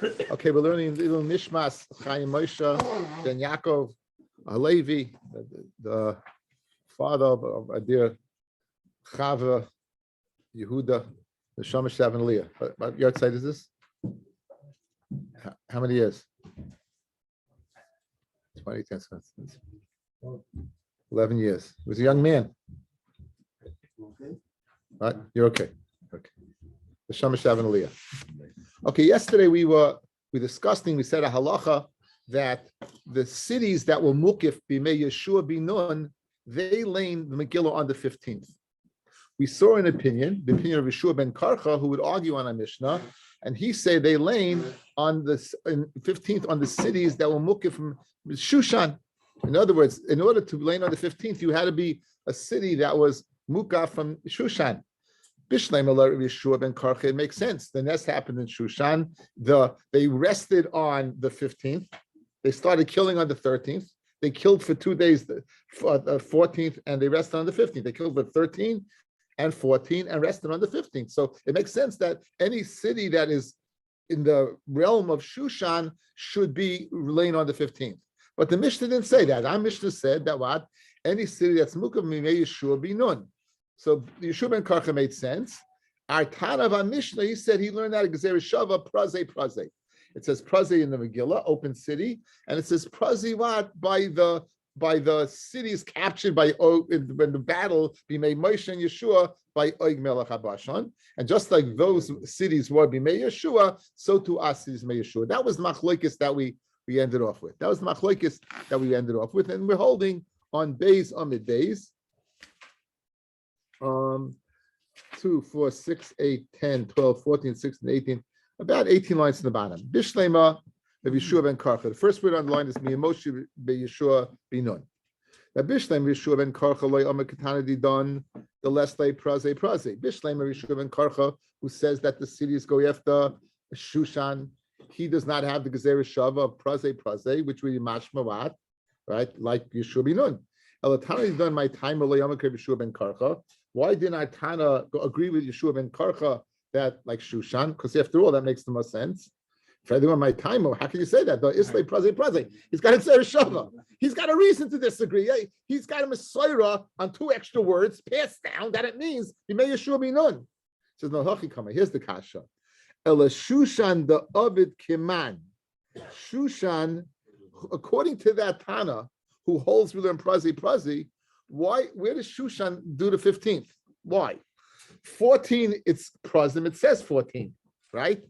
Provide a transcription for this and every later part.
Okay, we're learning little Nishmas, Chaim Moshe, Ben Yaakov, Halevi, the father of Adir Chava, Yehuda, the Shamash Shav and Leah. What yard side is this? How many years? 20, 10, 11 years. He was a young man. Right? You're okay. Okay. The Shamash Shav and Leah. Okay, yesterday we discussing, we said a halacha that the cities that were mukif b'mei Yeshua binun, they lain the Megillah on the 15th. We saw the opinion of Yeshua ben Karcha, who would argue on a Mishnah, and he said they lain on the 15th on the cities that were mukif from Shushan. In other words, in order to lain on the 15th, you had to be a city that was mukaf from Shushan. Yeshua ben Karcha, it makes sense. The nest happened in Shushan. They rested on the 15th. They started killing on the 13th. They killed for 2 days, the 14th, and they rested on the 15th. They killed for 13 and 14 and rested on the 15th. So it makes sense that any city that is in the realm of Shushan should be laying on the 15th. But the Mishnah didn't say that. Our Mishnah said that what? Any city that's Mukav Mimei Yeshua binun. So Yeshua ben Karcha made sense. Our Tana of our Mishnah, he said he learned that at Gezer Shava, Praze. It says Praze in the Megillah, open city, and it says Praze what? By the cities captured by when the battle Bimei Moshe and Yeshua by Og Melech HaBashan. And just like those cities were Bimei Yeshua, so to us cities Bimei Yeshua. That was Machlokes that we ended off with. And we're holding on Beis Amid Beis. 2, 4, 6, 8, 10, 12, 14, 16, 18, about 18 lines in the bottom. Bishlema of Yeshua ben Karcha. The first word on the line is Miyamoshi be Yeshua binun. Now Bishlema Yeshua ben Karcha loy omer katana didon the less lay praze. Bishlema Yeshua ben Karcha, who says that the cities go after Shushan, he does not have the Gezer Shava of praze, which we mashmawat, right? Like Yeshua binun. Elatana didon my time loy omer Yeshua ben Karcha. Why didn't our Tana agree with Yeshua ben Karcha that like Shushan? Because after all, that makes the most sense. If I do on my time, how can you say that? The Islay Praze. He's got a Shava. He's got a reason to disagree. He's got a Messiah on 2 extra words passed down that it means Bimei Yeshua binun. Says no Hachikama. Here's the kasha. Ela Shushan the Ovid Kiman. Shushan, according to that Tana, who holds with him Praze. Why? Where does Shushan do the 15th? Why? 14, it's Prazim, it says 14, right?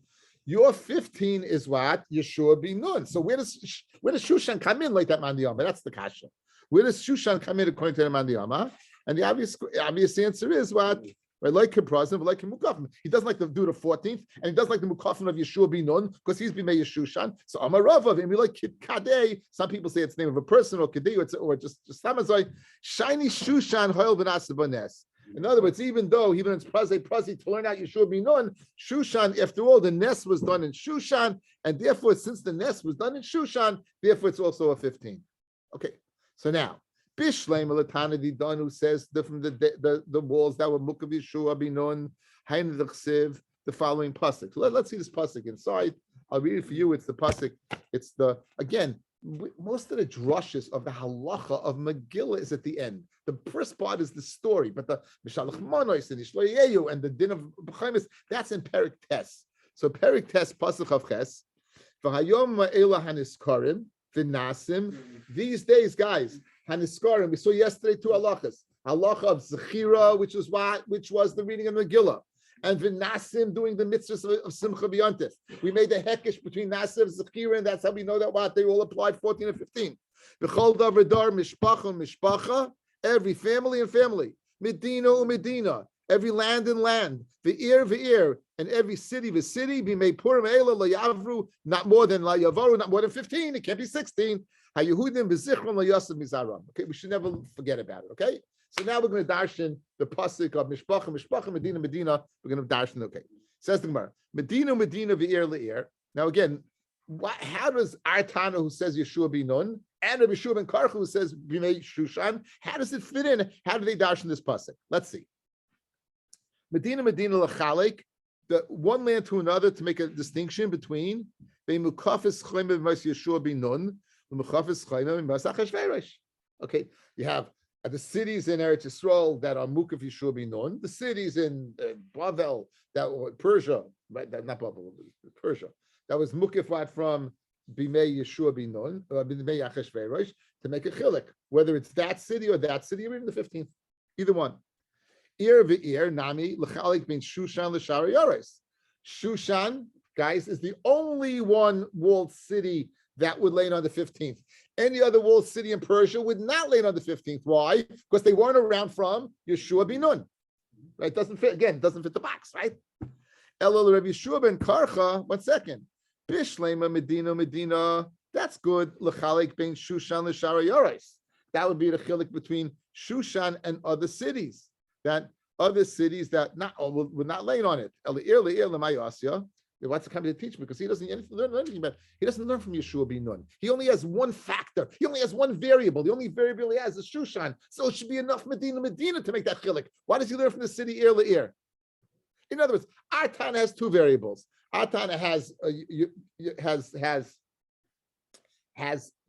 Your 15 is what? Yeshua binun. So where does Shushan come in like that Mandiyama? That's the kasha. Where does Shushan come in according to the Mandiyama? And the obvious answer is what? Like Prazim, like Mukafim. He doesn't like to do the 14th, and he doesn't like the Mukafim of Yeshua binun because he's Bimei Yeshushan. So Amaravav, and we like Kadei. Some people say it's the name of a person or Kadei, or just Samazai. Shiny Shushan Hoil V'Nasabanes. In other words, even it's Praze to learn out Yeshua binun, Shushan, after all, the nest was done in Shushan, and therefore, since the nest was done in Shushan, therefore it's also a 15. Okay, so now, Bishleim Elatana Didon, who says from the walls that were Mukav Yeshua binun, Hain the following pasuk. So let's see this pasuk inside. I'll read it for you. It's the pasuk. It's most of the drushes of the halacha of Megillah is at the end. The first part is the story, but the Mishalach Monos and Ishloyeyu and the din of B'chaimis, that's in Perik Tes. So Perik Tes, pasuk of Ches, V'hayom ma'ela haniskarim, v'nasim. These days, guys, haniskarim, we saw yesterday 2 halachas. Halacha of Zechira, which was the reading of Megillah, and V'nasim doing the mitzvahs of Simcha B'Yontif. We made the hekesh between Nasim and Zechira, and that's how we know that they all applied 14 and 15. V'chol davar dar mishpacha, every family and family. Medina, every land and land. Ve'ir, and every city, b'mei purim eila layavru, not more than layavaru, not more than 15. It can't be 16. Hayehudim b'zichron layasav mizaram. Okay, we should never forget about it. Okay. So now we're going to darshan the pasuk of Mishpacha, Medina. We're going to darshan. Okay, says the Gemara, Medina, ve'ir le'ir. Now again, how does our Tana, who says Yeshua binun, and Rabbi Yeshua ben Karcha, who says Bimei Shushan, how does it fit in? How do they darshan this pasuk? Let's see. Medina lachalek the one land to another to make a distinction between okay, you have the cities in Eretz Yisrael that are Mukaf Yeshua Binun, the cities in Bavel that were Persia, right? Not Bavel, Persia. That was Mukaf from Bimei Yeshua Binun, Bimei Achashverosh, to make a chilik, whether it's that city or that city, or even the 15th, either one. Ir v'ir nami l'chalik bin Shushan l'shar yares. Shushan, guys, is the only one walled city that would lay on the 15th. Any other walled city in Persia would not lay on the 15th. Why? Because they weren't around from Yeshua bin Nun. Right? Doesn't fit, again, doesn't fit the box, right? Elul Rabbi Yeshua ben Karcha, 1 second. Bishlema Medina, that's good. L'chalik bin Shushan l'shar yares. That would be the chilik between Shushan and other cities. That other cities that not would not lay on it. What's the coming to teach? Because he doesn't learn anything about it. He doesn't learn from Yeshua bin Nun. He only has one factor. He only has one variable. The only variable he has is Shushan. So it should be enough Medina to make that chilik. Why does he learn from the city Ir le'ir? In other words, our Tana has two variables. Our Tana has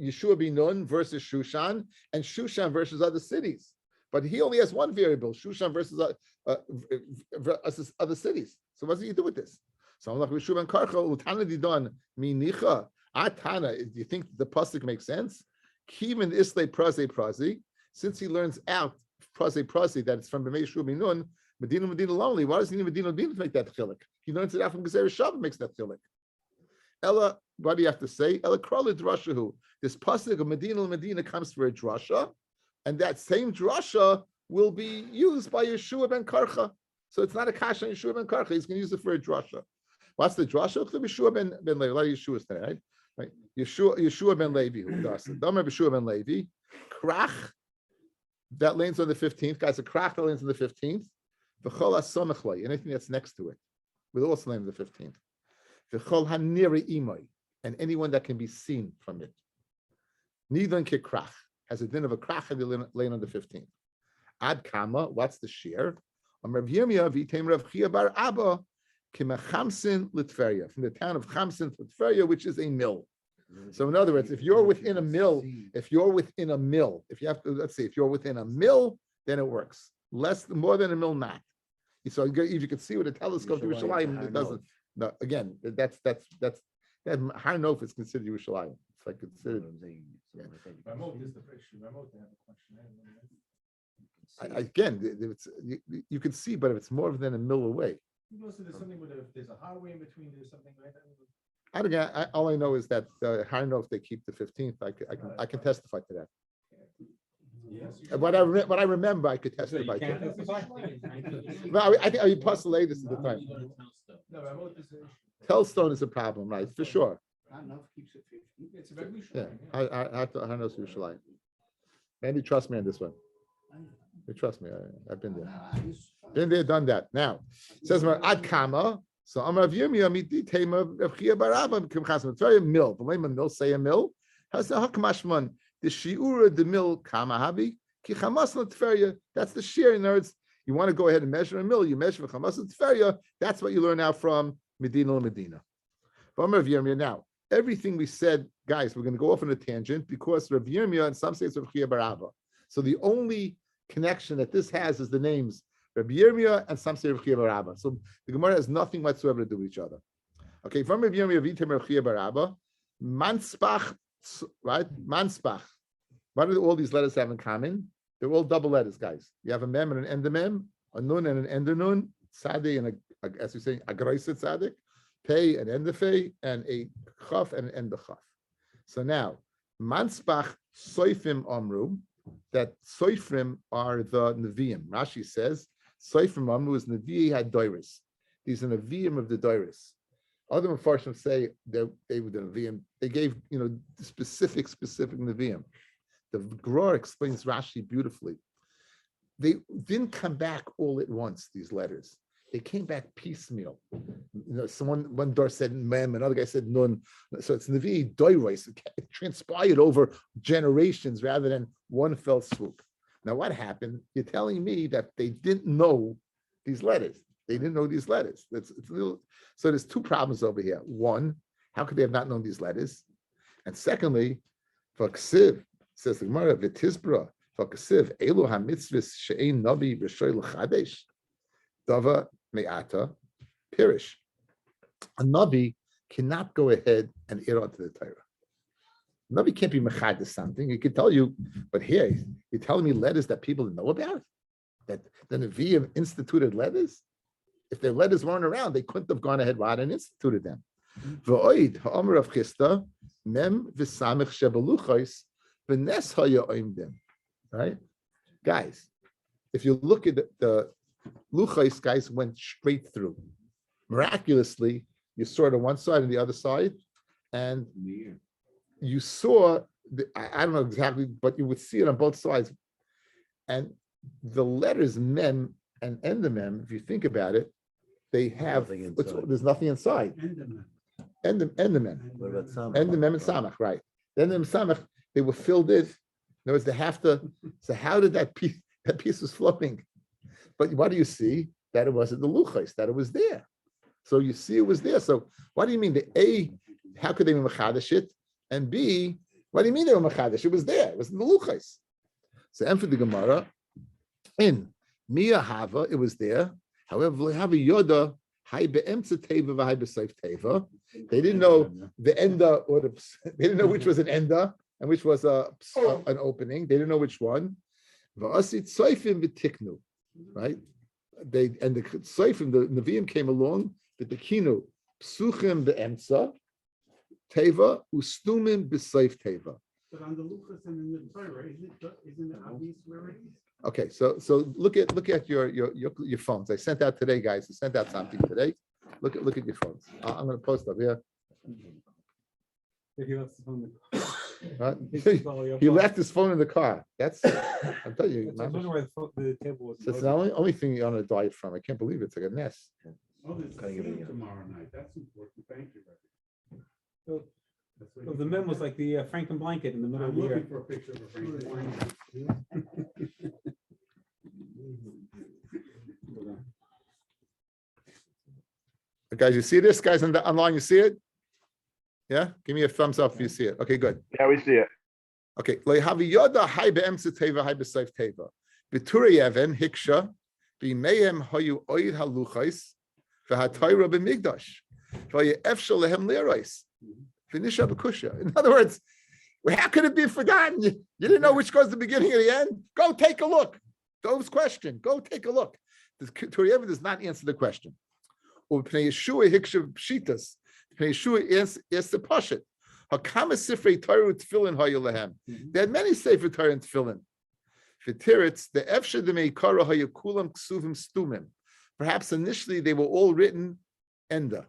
Yeshua bin Nun versus Shushan, and Shushan versus other cities. But he only has one variable, Shushan versus other cities. So what do you do with this? So I'm like, Yeshua ben Karcha, Utana didon minicha. Atana, do you think the pasuk makes sense? Kiven isle praze, since he learns out praze that it's from B'mei Yeshua bin Nun, Medina lonely. Why does he need Medina to make that chilik? He learns it out from Gezer Shav, makes that chilik. Ella, what do you have to say? Ella krala drashahu. This pasuk of Medina comes for a drasha, and that same drasha will be used by Yeshua ben Karcha. So it's not a kasha on Yeshua ben Karcha. He's going to use it for a drasha. What's the drasha? Yeshua ben Levi. A lot of Yeshua's today, right? Yeshua ben Levi. Who does it? Don't remember Yeshua ben Levi. Krach, that lands on the 15th. Guys, a krach that lands on the 15th. V'chol ha-somechlei, anything that's next to it, will also land on the 15th. V'chol ha-niri imoi, and anyone that can be seen from it. Nidon ke-krach, has a din of a krach and laying on the 15th. Ad kama, what's the shear? Rav Yirmiyah v'iteim Rav Chia bar Abba k'mechamsin l'tferia, from the town of Chamsin to Tferia, which is a mill. So in other words, if you're within a mill, if you have to, let's see, if you're within a mill, then it works. More than a mill, not. So if you could see with a telescope to Yerushalayim, it doesn't. No, again, that's that. I don't know if it's considered Yerushalayim. It's like considered. Yeah. Again, you can see, but if it's more than a mill away. There's something if there's a highway in between, there's something like that. All I know is that I don't know if they keep the 15th. I can testify to that. Yes. What I remember, I could testify to. Well, I think you postulate this at the time. Tellstone is a problem, right? For sure. Yeah, I know it's Yerushalayim. Maybe trust me on this one. Trust me, I've been there. Been there, done that. Now, it says Ad Kama. So I'm Rav Yirmiyah miti tema Rav Chia bar Abba k'mchasam. It's very a mill. The way a mill say a mill has a hakmashman. The shiura the mill kama habi ki chamas l'tferia. That's the shear. In other words, you want to go ahead and measure a mill. You measure for chamas l'tferia. That's what you learn out from Medina. But Rav Yirmiyah now. Everything we said, guys, we're going to go off on a tangent because Rav Yirmiyah and some say it's Rav Chia bar Abba. So the only connection that this has is the names Rabbi Yirmiyah and some say Rav Chia bar Abba. So the Gemara has nothing whatsoever to do with each other. Okay, from Rabbi Yirmiyah, Vitem Rav Chia bar Abba, Manspach, right? Manspach. What do all these letters have in common? They're all double letters, guys. You have a mem and an endemem, a nun and an endernun, tzadi and as we say, a groiset tzadik, pei and endefei, and a chaf and an endechaf. So now, Manspach soifim amru, that soifrim are the neviim. Rashi says, soifrim amru is nevi had doiris. These are neviim of the doiris. Other Mefarshim say they were the neviim. They gave specific neviim. The Gror explains Rashi beautifully. They didn't come back all at once. These letters, they came back piecemeal. One door said mem, another guy said nun. So it's nevi doiris. It transpired over generations rather than one fell swoop. Now what happened? You're telling me that they didn't know these letters. They didn't know these letters. It's a little, so there's two problems over here. One, how could they have not known these letters? And secondly, for ksiv, says the Gemara, v'tizbra, for ksiv, elu ha-mitzvahs she'ein navi v'shoy l'chadesh, dava me'ata, pirish. A navi cannot go ahead and add on to the Torah. Navi can't be mechad something. He could tell you, but here, you're telling me letters that people know about? That the Nevi'im instituted letters? If their letters weren't around, they couldn't have gone ahead and instituted them. V'oid ha'omer of Chista, mem v'samich shebeluchos, v'nes haya oimdim. Right? Guys, if you look at the luchos, guys went straight through. Miraculously, you saw it on one side and the other side, and you saw, I don't know exactly, but you would see it on both sides. And the letters mem and endemem, if you think about it, they have, there's nothing inside. Endemem. What about samach? Endemem and samach, right. Then the samach, they were filled in. In other words, they have to, so how did that piece was floating? But what do you see? That it wasn't the luchos, that it was there. So you see it was there. So what do you mean? The A, how could they be machadash it? And B, what do you mean they were machadash? It was there. It was in the luchos. So and for the Gemara, in Mia Hava, it was there. However, have a Yoda, Hai be'emtza teva v'hai b'seif teva. They didn't know the enda or they didn't know which was an enda and which was an opening. They didn't know which one. V'asit soifim v'tiknu, right? The soifim, the Nevi'im came along, the tekinu psuchim be'emtza teva ustumim b'seif teva. But on the luchos and in the Torah, isn't it obvious where it is? Okay, so look at your phones. I sent out today, guys. I sent out something today. Look at your phones. I'm going to post up here. If he left his phone He left his phone in the car. That's I'm telling you. I was wondering why the table was. That's the only thing you're on a diet from. I can't believe it. It's like a mess. Oh, there's Cutting it food again. tomorrow night. That's important. Thank you, Rabbi. So, That's what so you- the mem was like the Franken blanket in the middle of I'm the year. looking for a picture of a Frank Blanket. Guys, you see this? Guys online, you see it? Yeah? Give me a thumbs up if you see it. Okay, good. Yeah, we see it. Okay. Lehaviyoda hai be'emtza teva hai b'seif teva. B'turei even hiksha b'meihem hayu oid haluchais v'hatayra b'migdash v'yefshel lehem lerois v'nisha b'kusha. In other words, how could it be forgotten? You didn't know which goes the beginning and the end? Go take a look. Dove's question. Go take a look. The Turei Even does not answer the question. Pnei Yeshua hiksha pshitas. Pnei Yeshua is the pashat. Hakama sifrei Torah tefillin hayu lehem. They had many sefer Torah and tefillin. V'tiritz the efshe demeikara hayu kulam ksuvim stumim. Perhaps initially they were all written enda.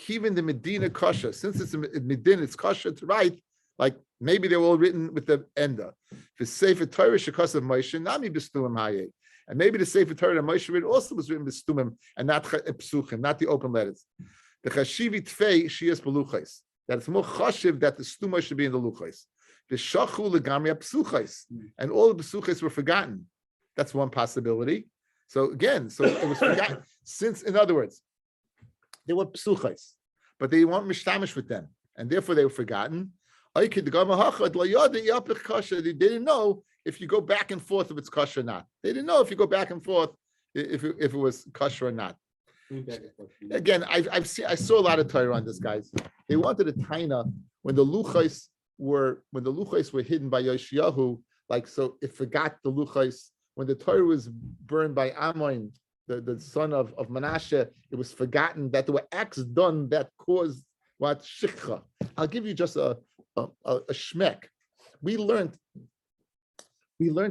Even the Medina kasha, since it's a Medina, it's kasha to write. Like maybe they were all written with the enda. The sefer Torah shekas of Moshe nami b'stumim haye. And maybe the Sefer Torah that Moshe read also was written b'stumim and not psuchim, not the open letters. The chashivi tfei shias beluchais. That it's more chashiv that the stuma should be in the luchais. The shachu legamri psuchais, and all the psuchais were forgotten. That's one possibility. So again, so it was forgotten. Since, in other words, they were psuchais, but they weren't mishtamish with them, and therefore they were forgotten. They didn't know if you go back and forth if it's kosher or not. They didn't know if you go back and forth if it was kosher or not. Again, I saw a lot of Torah on this, guys. They wanted a taina when the luchos were hidden by Yoshiyahu, like so it forgot the luchos. When the Torah was burned by Ammon, the son of Menashe, it was forgotten that there were acts done that caused what shikha. I'll give you just a shmek. We learned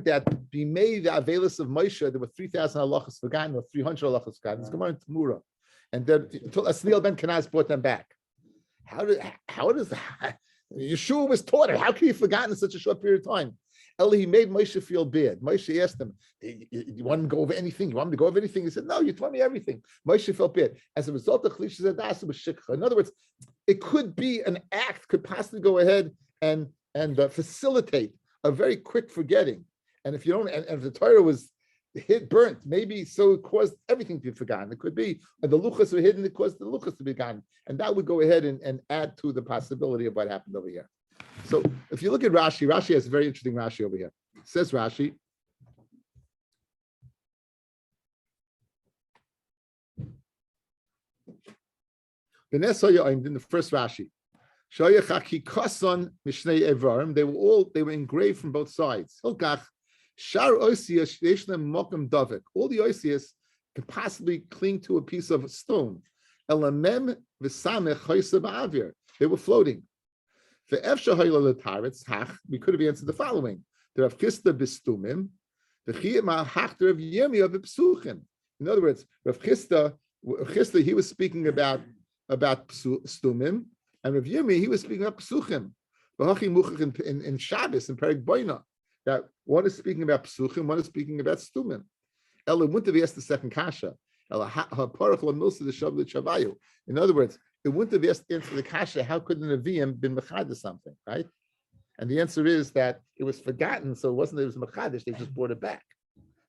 that b'mei the avelis of Moshe, there were 3,000 halachas forgotten or 300 halachas forgotten. It's Gemara and Tamura, and then until Asniel ben Kenaz brought them back. How does that? Yeshua was taught it. How can you forgotten in such a short period of time? He made Moshe feel bad. Moshe asked him, "You want him to go over anything? You want him to go over anything?" He said, "No, you told me everything." Moshe felt bad. As a result of Chlisha Zadas, it was shikha. In other words, it could be an act could possibly go ahead and facilitate a very quick forgetting. And if you don't, and if the Torah was hit burnt. Maybe so it caused everything to be forgotten. It could be the luchas were hidden, it caused the luchas to be forgotten. And that would go ahead and add to the possibility of what happened over here. So if you look at Rashi, Rashi has a very interesting Rashi over here. It says Rashi. In the first Rashi. They were engraved from both sides. All the oisias can possibly cling to a piece of stone. They were floating. We could have answered the following. In other words, Rav Chisda, he was speaking about stumim, and Rav Yirmi, he was speaking about psuchim. In Shabbos, in Perek Boina, that one is speaking about psuchim, one is speaking about stumim. Ella wouldn't have asked the second kasha. In other words, it wouldn't have asked answer the kasha. How could the Nevi'im been mechadish something, right? And the answer is that it was forgotten, so it wasn't that it was mechadish. They just brought it back.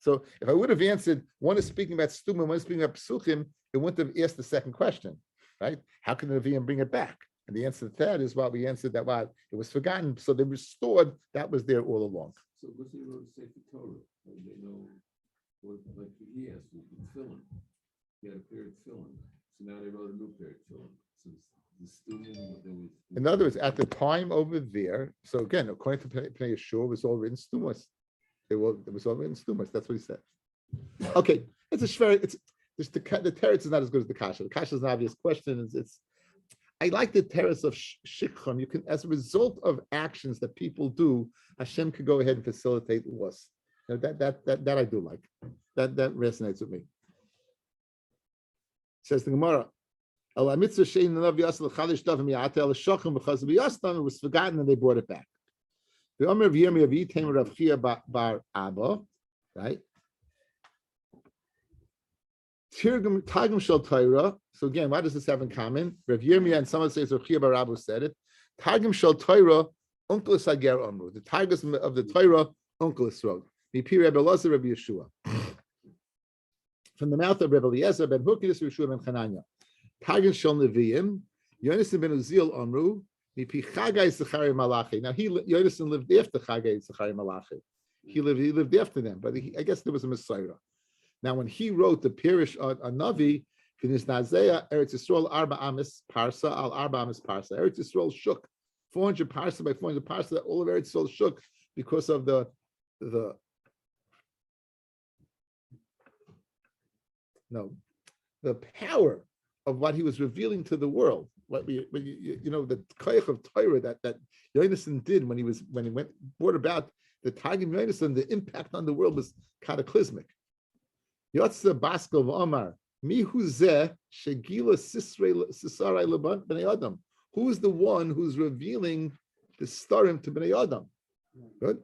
So if I would have answered, one is speaking about stumim, one is speaking about psuchim, it wouldn't have asked the second question, right? How can the Nevi'im bring it back? And the answer to that is why we answered that why it was forgotten. So they restored that was there all along. So what's the wrote say for Torah? They know what like he has with tefillin. He had a pair of tefillin. So now they wrote a new pair of tefillin. So the student in other words, at the time over there, so again, according to Pnei Yeshua, it was all written stumas. It was all written stumas. That's what he said. Okay, it's a shver. It's the teretz is not as good as the kasha. The kasha is an obvious question. It's I like the teretz of shikchon. You can, as a result of actions that people do, Hashem could go ahead and facilitate loss. That I do like. That resonates with me. Says the Gemara. It was forgotten and they brought it back. The Omer of Yirmi of Yitem Rav Chia bar Abba, right? Targum Shel Torah. So again, what does this have in common? Rav Yirmiyah and someone says Rav Chia bar Abba said it. Targum Shel Torah, Uncle Sager Omru. The Targums of the Torah, Uncle Yisrael. Mipi Rebbe Elazar, Rabbi Yeshua. From the mouth of Rebbe Eliezer ben Hukidus, Yeshua ben Chananya. Targum Shel Nevi'im, Yonasan ben Uziel Omru. Mipi Chagai Zechariah Malachi. Now Yonasan lived after Chagai Zechariah Malachi. He lived after them, but I guess there was a Messiah. Now, when he wrote the Pirish on Navi, Finis Nazea, Eretz Yisrael, Arba Amis Parsa, Al Arba Amis Parsa. Eretz Yisrael shook 400 Parsa by 400 Parsa. All of Eretz Yisrael shook because of the power of what he was revealing to the world. The koyach of Torah that Yonasan did when he brought about the Targum Yonasan, the impact on the world was cataclysmic. Yotze Baskel v'Omar Mihu Zeh Shegila Sisarai Leban Bnei Adam. Who is the one who's revealing the starim to Bnei Adam? Good.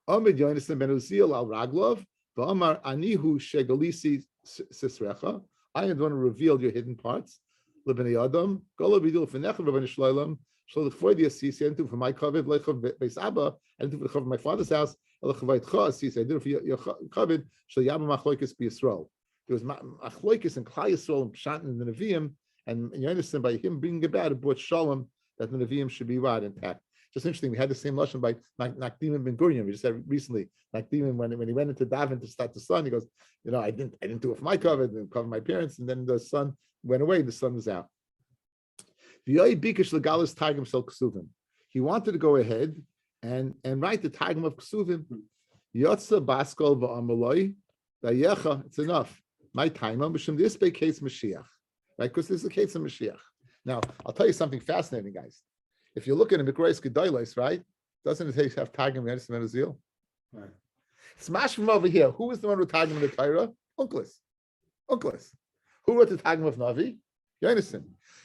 Amid Yonasan ben Uziel al Raglov v'Omar Anihu Shegalisi Sisrecha. I am the one who revealed your hidden parts. LeBnei Adam. Golo b'dil v'necha v'bnei Shloim. Shloim for the Asisi. I didn't do for my kavod. Leichav beis Abba. I didn't do for the my father's house. I did it for your kavod. Shloyam machloikis b'Yisrael. There was machloikis and Klal Yisrael and Pshat and the Nevi'im, and you understand by him bringing about it brought shalom that the Nevi'im should be right intact. Just interesting. We had the same lashon by Nakdim ben Gurion. We just had recently. Nakdim when he went into Davin to start the son, he goes, I didn't do it for my kavod and cover my parents, and then the son went away. The son was out. He wanted to go ahead and write the Targum of Ksuvim. Yotza Baskol v'Amaloi Dayecha. It's enough. My time Mishum this be case Mashiach, right? Because this is the case of Mashiach. Now I'll tell you something fascinating, guys. If you look at a Mikrois Gedolos, right? Doesn't it have Targum Yonasan ben Uziel? Right. Smash from over here. Who was the one who Targum in the Torah? Uncles. Who wrote the Targum of Navi? Yonasan.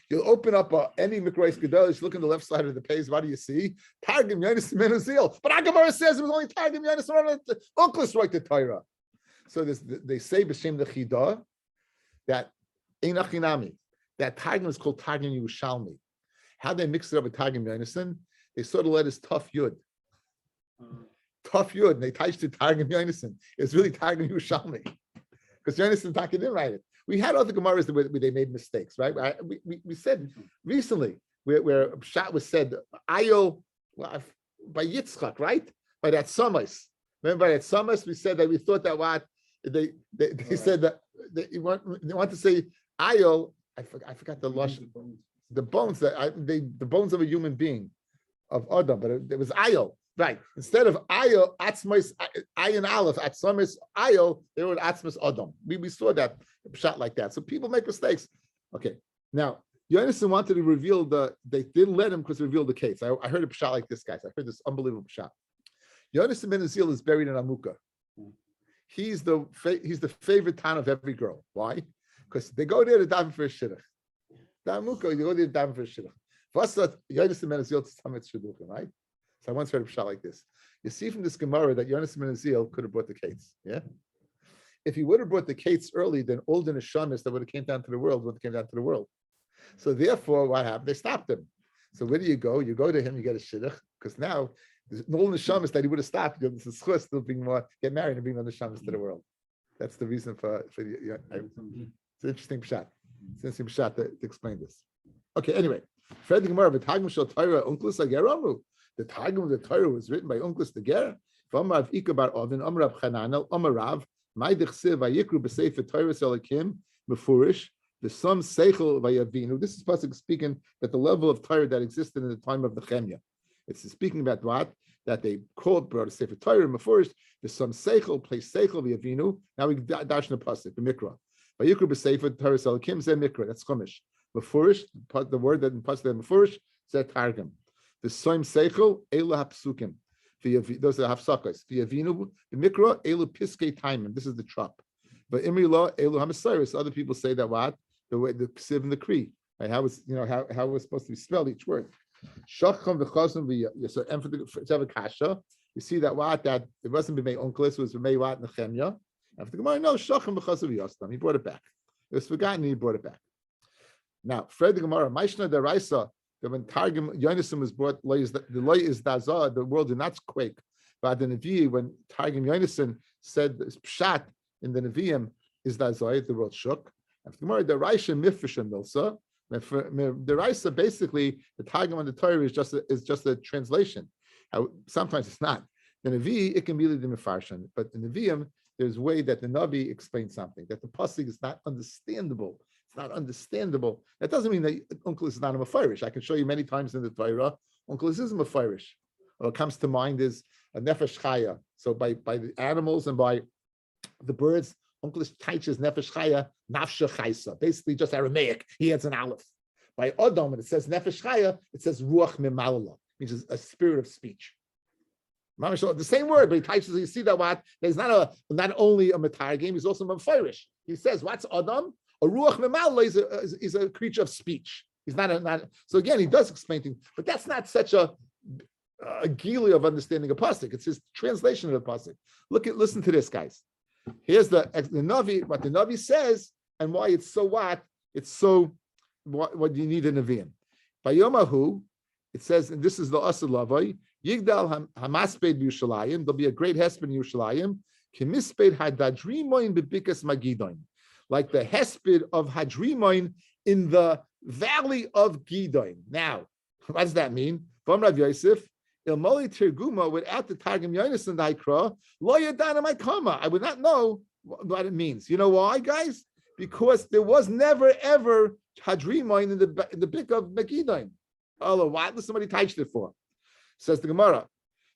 You'll open up any Mikrois Gedolos, look on the left side of the page, what do you see? Targum Yonasan ben Uziel. But Agamara says it was only Targum Yonasan. Uncles wrote the Torah. So they say b'shem the Chidah that Einachinami, that Targum is called Targum Yerushalmi. How they mixed it up with Targum Yonasan? They sort of let his tough yud. Tough Yud, and they touched to Targum Yonason. It's really Targum Yerushalmi. Because Yonason Taka didn't write it. We had other Gemaras where they made mistakes, right? We said recently where Pshat was said, Ayo, by Yitzchak, right? By that Summers. Remember by that Summers, we said that we thought that what they said that they want to say Ayo. I forgot the lush, the bones the bones of a human being, of Adam, but it was Ayo. Right. Instead of Ayo, Atzmos, Ayin Aleph, Atzmos, Ayo, they were Atzmos Adam. We saw that shot like that. So people make mistakes. Okay. Now, Yonason wanted to reveal they didn't let him because reveal the case. I heard a shot like this, guys. I heard this unbelievable shot. Yonason ben Azil is buried in Amuka. He's the favorite town of every girl. Why? Because they go there to daven for a shidduch. The Amuka, you go there to daven for a shidduch. First, Yonason ben Azil to Tamet Shidduchim, right? So I once heard a shot like this. You see from this Gemara that Yonason ben Azil could have brought the kates. Yeah. If he would have brought the kates early, then all the neshamis that would have came down to the world would have came down to the world. So therefore, what happened? They stopped him. So where do you go? You go to him, you get a shidduch, because now all the neshamis that he would have stopped, this is still being more get married and bring the neshamis to the world. That's the reason for it's an interesting shot. It's an interesting shot to explain this. Okay, anyway. Fred the Gemara, the Targum shel Torah, Unclus Ageramu. The Targum of the Torah was written by Unclus the Ger. V'amrav Ikabar Ovin, Amrav Chananel, Amarav, Maidich Siv, Vayikru B'Sefer Torah Selakim, Mefurish, the Sum Seichel Vayavinu. This is pasuk speaking at the level of Torah that existed in the time of the Chemya. It's speaking about what? That they brought a Sefer Torah, Mefurish, the Sum Seichel, place Seichel Vayavinu. Now we dash in the pasuk, the Mikra. Vayikru B'Sefer Torah Selakim, Zeh Mikra, that's Chumash. Mefurish, the word that in pasuk that Mefurish, Zeh Targum. The Soim Seichel, Ela Hapsukim. Those are Hafsakas. The Avinu, the Mikra, Elu Piske Taimim. This is the trop. But Imri Law, Elu Hamasiris. Other people say that what? The way the Siv and the Kri. Right? How was how was supposed to be spelled each word. Shacham v'chazim so and for the kasha, you see that what that it wasn't b'mei Unclus, it was b'mei what Nechemya. After the Gemara, no, Shacham v'chazim v'yostam. He brought it back. It was forgotten, he brought it back. Now, Fred the Gemara, Maishna deraisa. That when Targum Yonason was brought, the law is dazah, the world did not quake. But the Nevi, when Targum Yonason said pshat in the Nevi'im is dazah, the world shook. After the Gemara, the Raisha mifresh and milsa. The Raisa basically the Targum on the Torah is just a translation. Sometimes it's not. The Nevi it can be the Mefarshan, but in the Nevi'im there's a way that the Navi explains something that the pasuk is not understandable. Not understandable. That doesn't mean that Unclus is not a Mefarish. I can show you many times in the Torah, Unclus is a Mefarish. What comes to mind is a Nefesh Chaya. So by the animals and by the birds, Unclus teaches Nefesh Chaya, Nafsha Chaysa. Basically just Aramaic. He adds an aleph. By Adam, when it says Nefesh Chaya, it says Ruach Mimalala, which is a spirit of speech. The same word, but he types. You see that what? There's not only a Matar game, he's also a Mefarish. He says, what's Adam? A ruach memala is a creature of speech. He's not. So again, he does explain things, but that's not such a gili of understanding a pasuk. It's his translation of the pasuk. Listen to this, guys. Here's the Navi. What the Navi says and why it's so what? It's so what you need in Nevi'im. By Yomahu, it says, and this is the Asad Lavai. Yigdal Hamasped Yerushalayim. There'll be a great hesped in Yerushalayim. Kemisped Hadadrimoin bebikas Magidoin. Like the hesped of Hadrimoin in the valley of Gidoin. Now, what does that mean? From Rav Yosef, Ilmoli Tirguma, without the Targum Yonason Daikra, Lo Yadana Maikama. I would not know what it means. You know why, guys? Because there was never ever Hadrimoin in the book of Gidoin. Oh, why does somebody touch it for? Says the Gemara,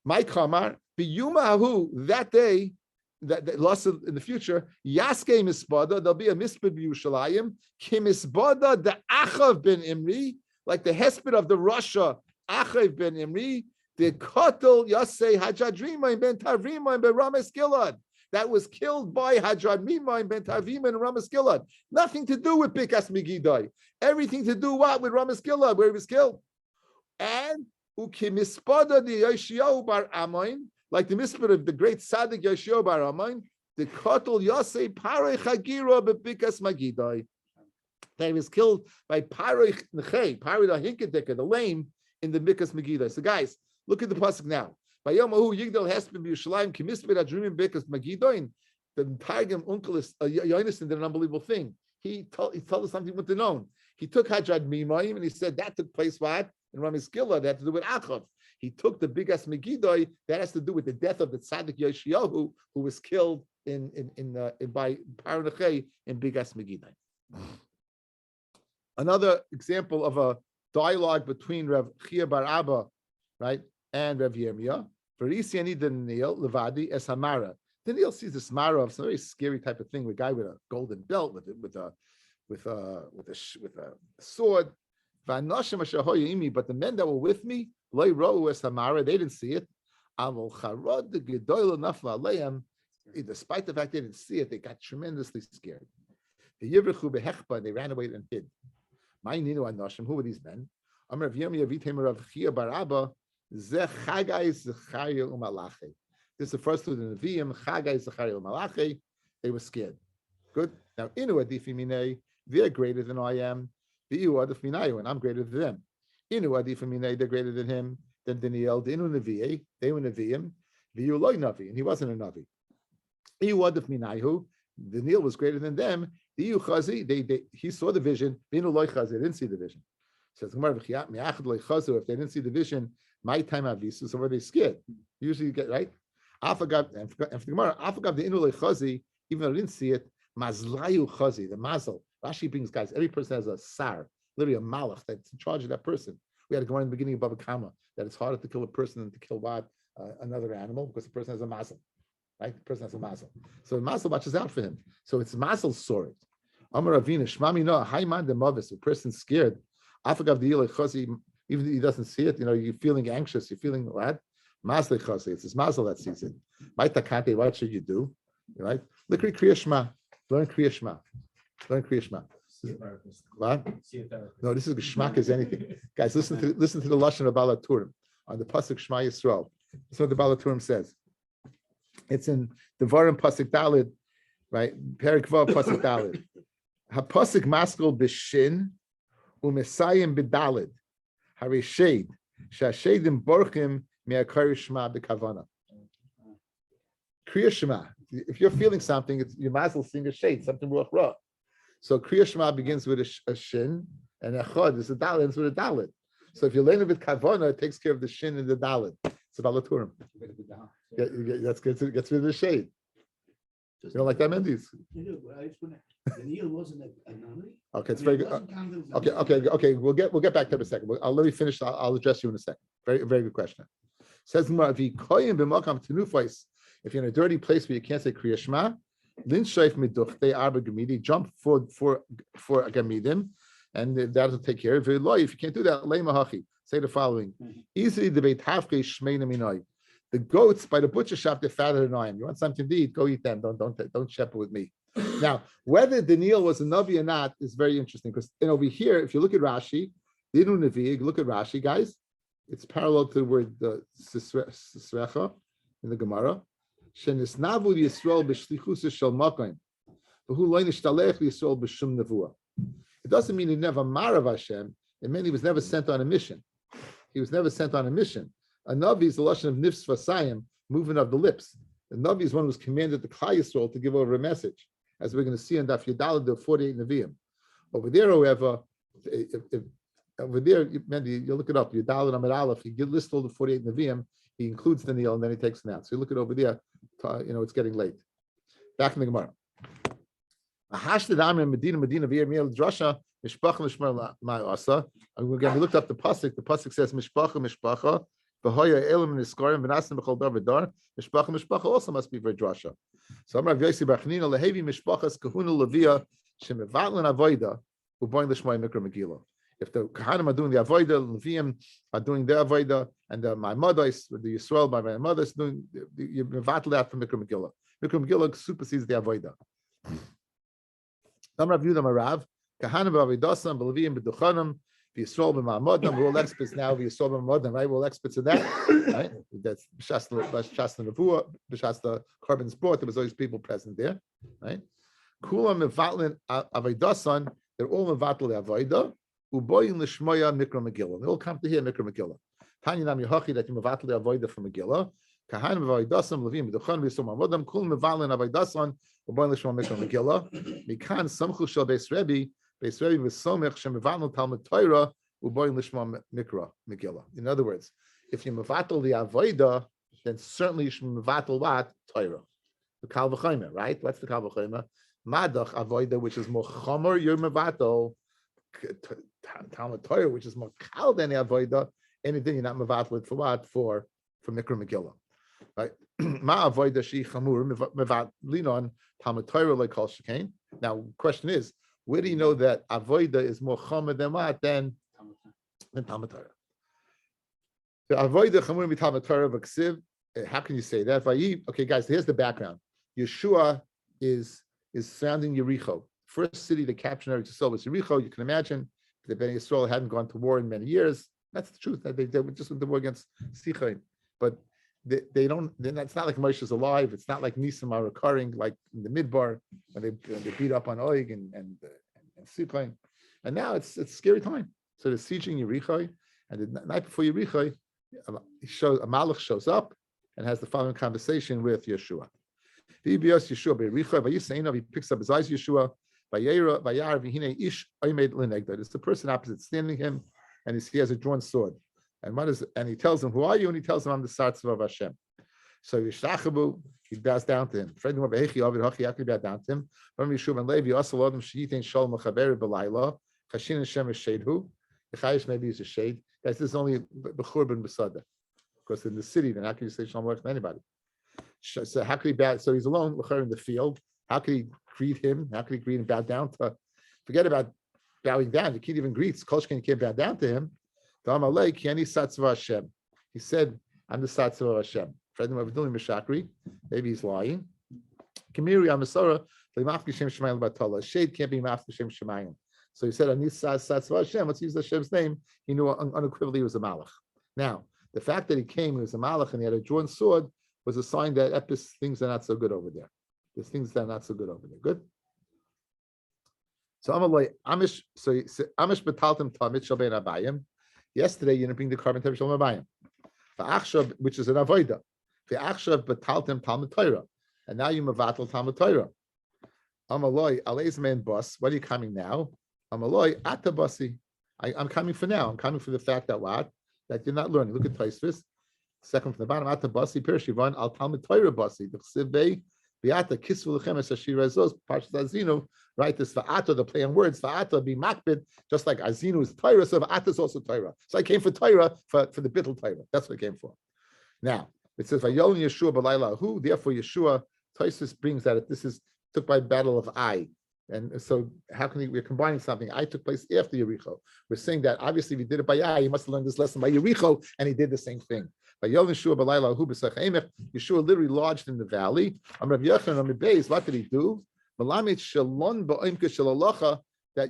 my kamar biyumahu that day. That lost in the future, Yaske Misbada, there'll be a Mispid Yerushalayim, Kimisbada the Achav ben Imri, like the hesped of the Russia, Achav ben Imri, the Kotel Yasei Hajadrima ben Tavrima ben Rames Gilad. That was killed by Hajadrima ben Tavrima and Rames Gilad. Nothing to do with Pikas Megidai. Everything to do what with Rames Gilad, where he was killed. And Ukimisbada the Yoshiyahu bar Amoin, like the mispah of the great Tzaddik Yeshua bar Aman, the Kotel Yosei Paroi Chagira bebikas Magidai. That he was killed by Paroi Nechei, Paroi the Hinkadika, the lame, in the Bikas Megidai. So guys, look at the pasuk now. Vayomahu Yigdal Hespin B'Yushalayim Kimisbet Adrumim Bekas Magidoin. The Targum Uncle Yonason did an unbelievable thing. He told us something with the known. He took Hajjad Mimayim and he said that took place what? In Rami Skilla, that had to do with Achav. He took the biggest Megiddo that has to do with the death of the Tzaddik Yoshiyahu, who was killed by Paranachei in biggest Megiddo. Another example of a dialogue between Rav Chia Bar Abba, right, and Rav Yirmiyah. Verisiani Daniel Levadi es Hamara. Daniel sees this Mara of some very scary type of thing. A guy with a golden belt, with a sword. But the men that were with me, they didn't see it. Despite the fact they didn't see it, they got tremendously scared. They ran away and hid. Who were these men? This is the first two, the Nevi'im, Chagai, Zechariah, Malachi. They were scared. Good. Now, Inu Adifi Minei, they're greater than I am. V'yu Adif Minayu, and I'm greater than them. Inu Adifi Minei, they're greater than him. Then Daniel, Inu Nevi'im, they were Nevi'im. V'yu Loi Navi, and he wasn't a Navi. V'yu Adif Minayu, Daniel was greater than them. V'yu Chazi, he saw the vision. V'inu Loi Chazi, they didn't see the vision. Says Gemara, V'chiat Me'achad Loi Chazu, if they didn't see the vision, my time avisu, so were they scared? Usually you get right. Afagav the Inule Chazi, even though I didn't see it, Mazlayu Chazi, the Mazel. Rashi brings guys, every person has a sar, literally a malach that's in charge of that person. We had to go in the beginning of Baba Kama, that it's harder to kill a person than to kill what? Another animal, because the person has a mazel. Right? The person has a mazel. So the mazel watches out for him. So it's mazel's sword. Amar Ravina, Shmami no, Haiman de Mavis, a person's scared. Afagav the Inule Chazi, even if he doesn't see it, you're feeling anxious, you're feeling what? Masle Chase, it's his mazel that sees it. Maitakante, what should you do? Right? Look at Kriya Shema. Learn Kriya Shema. Learn Kriya Shema. What? No, this is Geshmak as anything. Guys, listen to the Lashon of Balaturim on the Pasuk Shema Yisrael. That's what the Balaturim says. It's in the Varim Pasuk Dalid, right? Perik Vav Pasuk Dalid. HaPasuk Maskal B'Shin U'Mesayim B'Dalid Harishade Shashadim Borchim Kriya Shema. If you're feeling something, it's your mazel seeing a shade, something ruach. So Kriya Shema begins with a shin, and echad is a dalet, ends with a dalet. So if you're learning with kavana, it takes care of the shin and the dalet. It's a balaturim. That's good. It gets rid of the shade. You don't like that, Mendes? Daniel wasn't a nunnery. Okay, it's very good. Okay. We'll get back to that in a second. I'll let me finish. I'll address you in a second. Very, very good question. Says if you're in a dirty place where you can't say Kriya Shema, jump for a gamidim, and that'll take care of it. If you can't do that, say the following: easily debate the goats by the butcher shop, they're fatter than I am. You want something to eat? Go eat them. Don't shepherd with me. Now, whether Daniel was a Navi or not is very interesting, because over here, if you look at Rashi, Dinu Navi, look at Rashi, guys. It's parallel to the word Sisrecha in the Gemara. Shenisnavu Yisrael b'shlichus shel makom, v'hu lo nishtalech Yisrael b'shum nevuah. It doesn't mean he never marav Hashem. It meant he was never sent on a mission. He was never sent on a mission. A Navi is the lashon of nifs vasayim, movement of the lips. The Navi is one who was commanded the Klal Yisrael to give over a message, as we're going to see in Daf Yudalad, the 48 Nevi'im. Over there, however, over there, you look it up. Yudalad Amid Aleph. He lists all the 48 Nevi'im. He includes Daniel, and then he takes them out. So you look at over there. It's getting late. Back in the Gemara. Again, we looked up the pasuk. The pasuk says mishpacha. Mishpacha also must be very drasha. So I'm Rav Yossi Barchanina lehevi mishpachas kahuna levia shemevatlan avoida uboin l'shmai mikra Megilah. If the Kahanim are doing the avoida, Leviim are doing their avoida, and my mothers, the Yisrael by my mothers, doing you mevatel out from mikra Megilah. Mikra Megilah supersedes the avoida. Some Rav Yudah Marav Kahanim b'avidasam b'Leviim b'duchanim. Yisrael b'ma'amodim, we're all experts now. Yisrael b'ma'amodim, right? We're all experts in that, right? That's b'shas the nevuah, b'shas the carbon's brought. There was always people present there, right? Kulam mevatlin avidasan. They're all mevatel avoida. Uboyin l'shmoya mikra Megilah. They all come to hear mikra Megilah. Tanya nam yehachi that you mevatel the avoida from Megillah. Kahanim avoidasam levim b'duchan v'yisum avodam kul mevalin avoidasan v'boin l'shma mikra Megillah. Mikan samchu shel beis Rabbi v'somech shemevalin Talmud Torah u'boin l'shma mikra Megillah. In other words, if you mevatel the avoida, then certainly you should mevatel what? Torah. The kal v'chaymer, right? What's the kal v'chaymer? Madach avoida, which is more chomer, you're mevatel. Talmud Torah, which is more kal than the avoida, anything you're not mevatel it for what? For mikra Megillah, right? Ma avoida she chamur mevatlin on Talmud Torah like kol shekain. Now, question is, where do you know that avoida is more chomer than what? Than Talmud Torah. The avoida chamur mi Talmud Torah v'ksiv. How can you say that? Okay, guys, here's the background. Yeshua is surrounding Yericho. First city to capture Eretz Yisrael was Yericho. You can imagine the Bnei Yisrael hadn't gone to war in many years. That's the truth. That they just went to war against Sichain. But they don't. It's not like Moshe is alive. It's not like Nisim are recurring like in the Midbar when they beat up on Oig and Sichain. And now it's a scary time. So they're sieging Yericho, and the night before Yericho, a Malach shows up and has the following conversation with Yeshua. He picks up his eyes, Yeshua. It's the person opposite standing him, and he has a drawn sword. And he tells him, "Who are you?" And he tells him, "I'm the Sartzav of Hashem." So Yishachabu, he bows down to him. How can he bow down to him? From Yeshua and Levi, maybe he's a shade. Guys, this is only Bechur ben Besada. Because in the city, then how can you say Shalom Aleichem to anybody? So how could he bow? So he's alone in the field. How could he greet him? How could he greet and bow down to? Forget about bowing down. You can't even greet. Kolshkin can't bow down to him. He said, "I'm the Satzva of Hashem." Maybe he's lying. Shade can't be mafka Shem Shemayim. So he said, "Ani Satzva Hashem." Let's use Hashem's name. He knew unequivocally he was a malach. Now, the fact that he came, he was a malach, and he had a drawn sword, was a sign that things are not so good over there. There's things that are not so good over there. Good. So Amish betaltem tamid shel bein abayim. Yesterday you didn't bring the carbon temperature shel abayim. V'achshav, which is an avoida. V'achshav betaltem Talmud Torah, and now you mevatel Talmud Torah. Amaloi aleis man bus. What are you coming now? Amaloi ata basi. I'm coming for now. I'm coming for the fact that what? That you're not learning. Look at Taisvis. Second from the bottom, ata basi Pirshivan al Talmud Torah basi. The chsivei biata kisvu lechemes ashira zos parshas azinu. Right, this va'ata, the play on words, va'ata be makbid, just like azinu is Torah, so va'ata is also Torah. So I came for Torah for the bittul Torah. That's what I came for. Now it says vayol Yeshua b'layla hu. Therefore Yeshua, Taisvis brings that this is took by battle of Ai. And so how can we're combining something? I took place after Yericho. We're saying that obviously if he did it by Ai, he must have learned this lesson by Yericho, and he did the same thing. Yeshua literally lodged in the valley. What did he do? That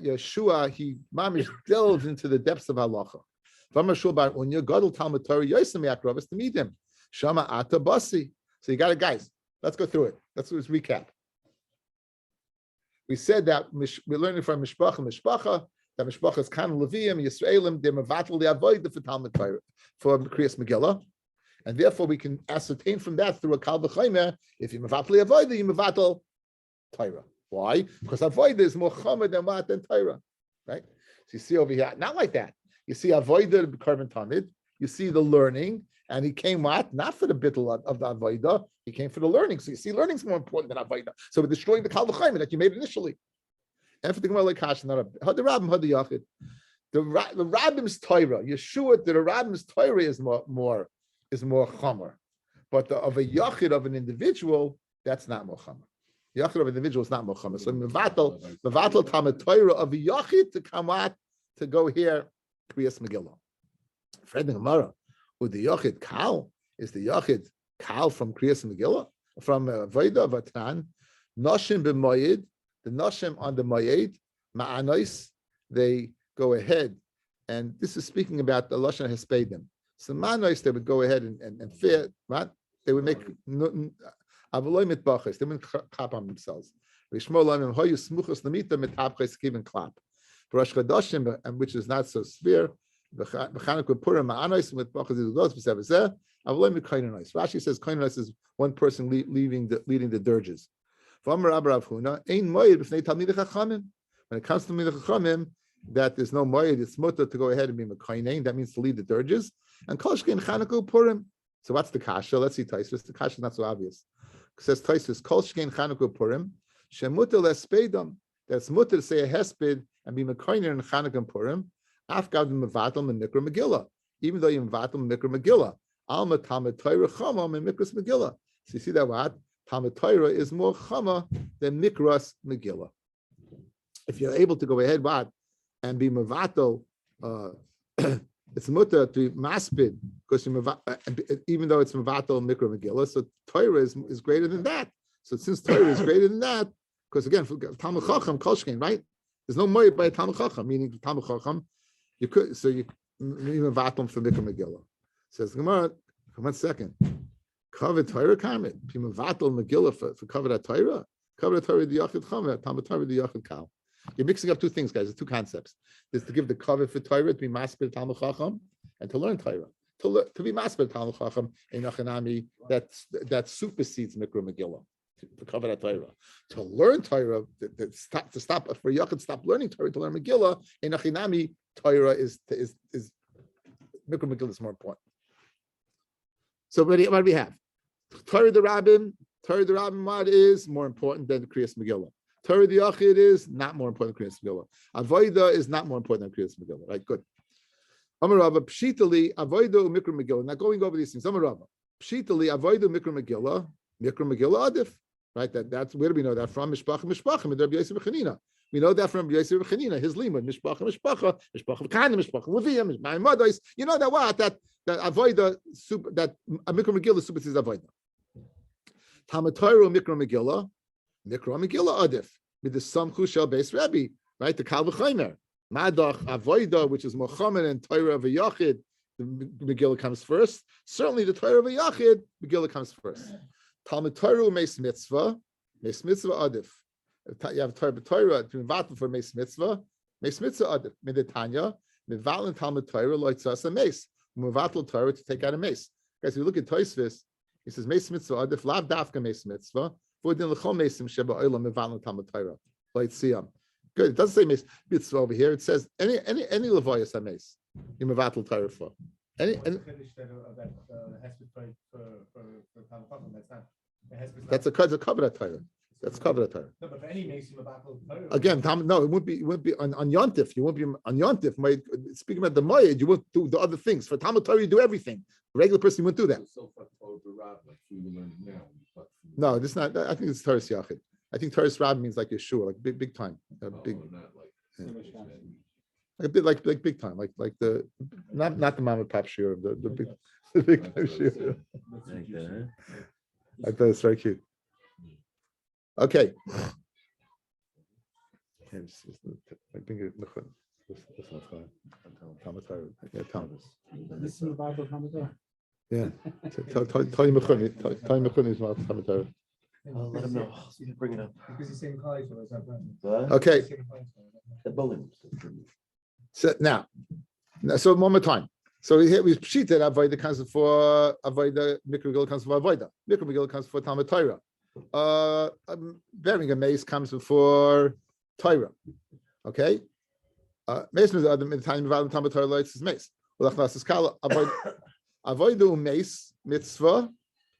Yeshua, he mamish delved into the depths of halacha. To meet him. Shama ata basi. So you got it, guys. Let's go through it. Let's recap. We said that we're learning from Mishpacha, that Mishpacha is Kan Leviim, Yisraelim, they're mevatel the avodah for Talmud Torah, for Kriyas Megillah. And therefore we can ascertain from that through a Kal V'Chaymer, if you mevatel the avodah, you mevatel Torah. Why? Because avodah is more chomer than what? Than Torah. Right? So you see over here, not like that. You see avodah b'karban tamid, you see the learning, and he came what? Not for the bittul of the avodah, he came for the learning. So you see, learning is more important than avodah. So we're destroying the Kal V'Chaymer that you made initially. And for the Gemara like Kash, not a the Rabbim, the Yachid. The Rabbim's Torah, Yeshua, the Rabbim's Torah is more chomer. But of a Yachid, of an individual, that's not more chomer. Yachid of an individual is not more chomer. So mevatel Talmud Torah of a Yachid to come out to go here, Kriyas Megillah. Fred the Gemara, with the Yachid Kal, is the Yachid Kal from Kriyas Megillah, from Vayda Vatan, Noshim b'Moyed, the Noshim on the Moyed, Ma'anois, they go ahead, and this is speaking about the Lashon Hespedim. So Ma'anois, they would go ahead and fear, what? They would make Avaloi mitbachos, they wouldn't clap on themselves. Rishmo Lamim Hoyu Smuchos Lamita Mitapches Kivin Clap. Rosh Chodashim, which is not so severe, B'Chanukah Purim ma'anos with bachas izugos b'sevaseh. Avloi mekaynanos. Rashi says kaynanos is one person leading the dirges. V'amar Rabbi Rav Huna ein moed b'fnei talmidei chachamim. When it comes to talmidei chachamim, that there's no moed, it's mutter to go ahead and be mekaynain. That means to lead the dirges. And kol shkein Chanukah Purim. So what's the kasha? Let's see Taisvis. The kasha is not so obvious. It says Taisvis kol shkein Chanukah Purim shemuter lespeidam. That's mutter to say a hesped and be mekaynain in Chanukah Purim. Afgav mevatel mikra Megillah. Even though you mevatel mikra Megillah. Alma Talmud Torah Chama and Mikras Megillah. So you see that what? Talmud Torah is more Chama than Mikras Megillah. If you're able to go ahead, what? And be Mavatal, it's mutter to be maspid, because even though it's Mavatal Mikra Megillah, so Torah is greater than that. So since Torah is greater than that, because again, for Talmud Chacham, Kolshkein, right? There's no moed by Talmud Chacham, meaning Talmud Chacham, you Mavatal for Mikra Megillah. Says Gemara, 1 second. Cover Torah Karmit. Pimavatal Megillah for cover Torah. Cover Torah the Yachid Chamer. Talmud Torah the Yachid Kal. You're mixing up two things, guys. There's two concepts. There's to give the cover for Torah to be maspid Talmud Chacham and to learn Torah. To be maspid Talmud Chacham in Achanami that supersedes Mikra Megillah. To cover that Torah. To learn Torah, to stop for Yachid stop learning Torah to learn Megillah in Achanami. Torah is Mikra Megillah is more important. So what do we have? Torah the Rabbim, what is more important than the Kriyas Megillah? Torah the Yachid is not more important than Kriyas Megillah. Avoida is not more important than Kriyas Megillah. Right, good. Amar Rabba, Pshitali, Avoida Mikra Megillah. Now going over these things, Amar Rabba, Pshitali, Avoida Mikra Megillah Adif. Right, that's where do we know that from? Mishpacha, and Rabbi Yosef Chanina. We know that from Yosef Chanina, his limud, Mishpacha Kana, Mishpacha Leviyah, Mishpacha. You know that what? That avoida, that a Mikra Megillah supersedes avoida. Talmud Torah Mikra Megillah Adif. With the Samchu Shel Beis Rabbi, right? The Kal V'Chaimer. Madach avoida, which is Mohammed and Torah of a Yachid, the Megillah comes first. Certainly the Torah of a Yachid, Megillah comes first. Talmud Torah Meis Mitzvah Adif. You have Torah to mevatel for Meis Mitzvah Adif. Medetanya mevatel and Talmud Torah loitzas a Meis. Mevatel Torah to take out a Meis. Guys, if you look at Tosfos, he says Meis Mitzvah Adif lav dafka Meis Mitzvah. V'odin l'chol Meisim sheba olam mevatel and Talmud Torah loitziyam. Good. It doesn't say Meis Mitzvah over here. It says any levoyas a Meis. You mevatel Torah for. Any. That's a covenant Torah. That's covenant Torah. No, but for any Mason about Torah. Again, no, it won't be on Yontif. You won't be on Yontif. Speaking about the Moed, you won't do the other things. For Talmud Torah, you do everything. A regular person, you won't do that. No, this is not. I think it's Torah Yachid. I think Torah Rab means like Yeshua, like big time, big. Yeah. Like a bit like big time, like the not the mom and pop shiur, the big time shiur. I thought it's very cute. Okay. I think this one's fine. Talmud Torah. Yeah, Talmud. This is the Bible Talmud Torah. Yeah. Tell Mechuni is not Talmud Torah. I'll let him know. Bring it up. Because he's saying college or is that right? What? Okay. The bowling. So now, so one more time. So we pshited avoida comes for avoida. Mikra Megillah comes for avoida. Mikra Megillah comes for Talmud Torah. Bearing a mace comes before Torah. Okay. Mace is the other time of Talmud Torah is mace. Well, avoida mace mitzvah.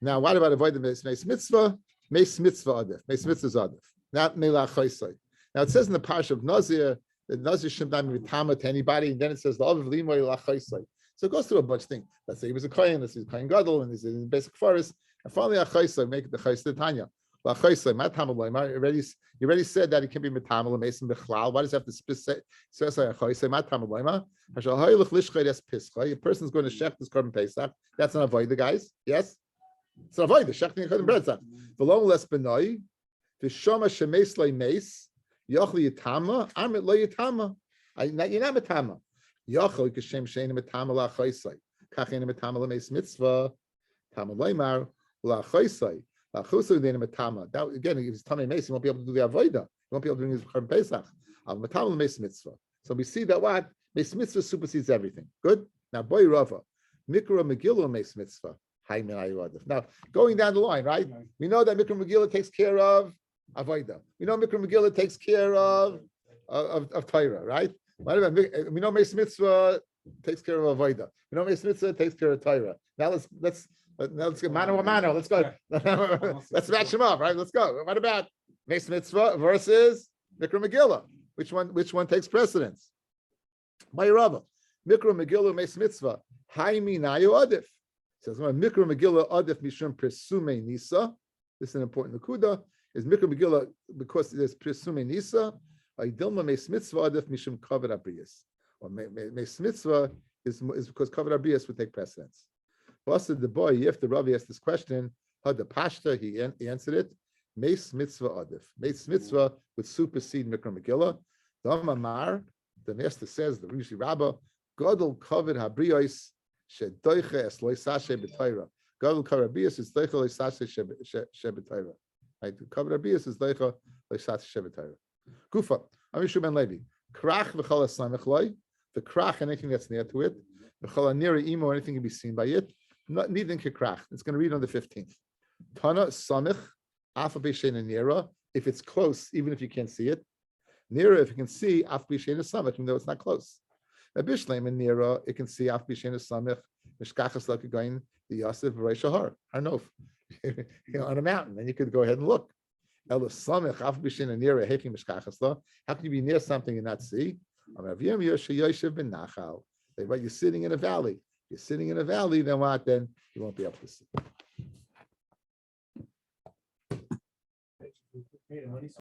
Now, what about avoida mace mitzvah? Mace mitzvah adif. Mace mitzvah is adif. Not melach chaysai. Now it says in the parsha of Nazir that Nazir shouldn't not be mitama to anybody, and then it says the of limoy lach chaysai. So it goes through a bunch of things. Let's say he was a kohen, let's say he's a kohen gadol, and he's in the basic forest, and finally a chaysai, make it the chaysai tanya. Well, chaysai, matam loymar. You already said that he can be mitamal mason bechlal. Why does he have to say a chaysai matam loymar? A person's going to shech this korban pesach. That's an avoid the guys. Yes. It's an avoid the shechting korban pesach. V'lo less benoi. V'shama shemes loy mes. Yochli yitama. Amit lo yitama. You're not mitama. Yochli kashem shein mitama la chaysai. Kachin mitama la mes mitzvah. Tama loymar la chaysai. That again, if he's tamei mace, he won't be able to do the avoida. He won't be able to do his korban pesach. Mitzvah. So we see that what Meis mitzvah supersedes everything. Good. Now, boy Rava, Mikra Megillah Meis mitzvah. Hay min ayu adif. Now, going down the line, right? We know that Mikra Megillah takes care of avodah. We know Mikra Megillah takes care of Torah, right? We know Meis mitzvah takes care of avodah. We know Meis mitzvah takes care of Torah. Now let's get mano a mano. Let's go. Let's match them up, right? Let's go. What about Meis mitzvah versus Mikra Megillah? Which one takes precedence? My Rabbi, Mikra Megillah Meis mitzvah. Hay min ayu adif. Says Mikra Megillah adif mishum persume nisa. This is an important nakuda. Is Mikra Megillah because there's persume nisa? Dilma Meis mitzvah adif mishum kavod abrius. Or Meis mitzvah is because kavod abrius would take precedence. Also, the boy, if the Rabbi asked this question, how the pashta he answered it. Meis mitzvah adif. Meis mitzvah would supersede Mikra Megillah. The Amar, the master says, the Rishi Rabbah, Gadol kavod habrius shedoiche es loy sashe b'Torah. Gadol kavod habrius is doiche loy sashe b'Torah. Right? Kavod habrius is doiche loy sashe b'Torah. Gufa, Amishu ben Levi. Krach v'chal asamich loy. The krach, anything that's near to it. V'chal anira imo, anything can be seen by it. Neither can krach. It's going to read on the 15th. Tana samich afa b'shein nira. If it's close, even if you can't see it. Nira, if you can see af b'shein samich, even though it's not close. A bishleim in nira, it can see af b'shein samich. Mishkachas l'kagayin the Yosef v'reishahar harnof. On a mountain, and you could go ahead and look. How can you be near something and not see? But you're sitting in a valley. You're sitting in a valley, then what? Then you won't be able to see.